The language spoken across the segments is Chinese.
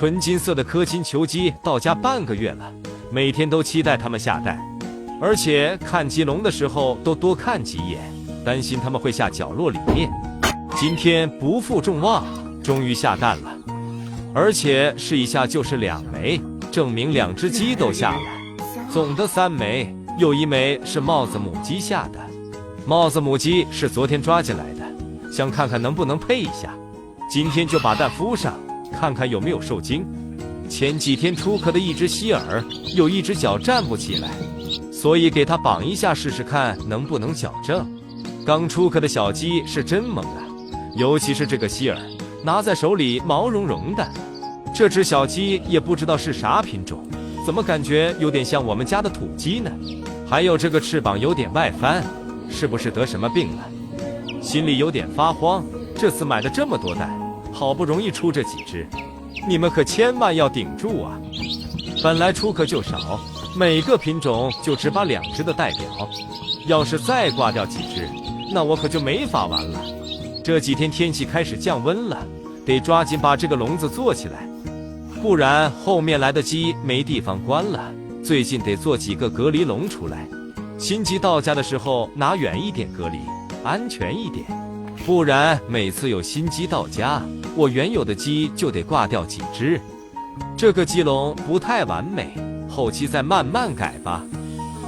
纯金色的科钦球鸡到家半个月了，每天都期待它们下蛋，而且看鸡笼的时候都多看几眼，担心它们会下角落里面。今天不负众望，终于下蛋了，而且是一下就是2枚，证明2只鸡都下了，总的3枚，有1枚是帽子母鸡下的。帽子母鸡是昨天抓进来的，想看看能不能配一下，今天就把蛋孵上，看看有没有受精。前几天出壳的一只希尔，有一只脚站不起来，所以给它绑一下试试看能不能矫正。刚出壳的小鸡是真猛啊，尤其是这个希尔，拿在手里毛茸茸的。这只小鸡也不知道是啥品种，怎么感觉有点像我们家的土鸡呢？还有这个翅膀有点外翻，是不是得什么病了？心里有点发慌，这次买了这么多蛋，好不容易出这几只，你们可千万要顶住啊！本来出壳就少，每个品种就只把2只的代表，要是再挂掉几只，那我可就没法玩了。这几天天气开始降温了，得抓紧把这个笼子做起来，不然后面来的鸡没地方关了。最近得做几个隔离笼出来，新鸡到家的时候拿远一点隔离，安全一点，不然每次有新鸡到家，我原有的鸡就得挂掉几只。这个鸡笼不太完美，后期再慢慢改吧。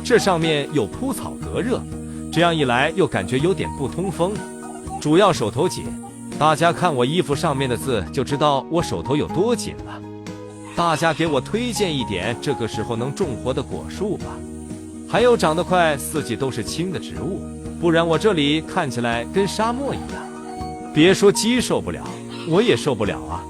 这上面有铺草隔热，这样一来又感觉有点不通风，主要手头紧，大家看我衣服上面的字就知道我手头有多紧了。大家给我推荐一点这个时候能种活的果树吧，还有长得快4季都是青的植物，不然我这里看起来跟沙漠一样。别说鸡受不了，我也受不了啊。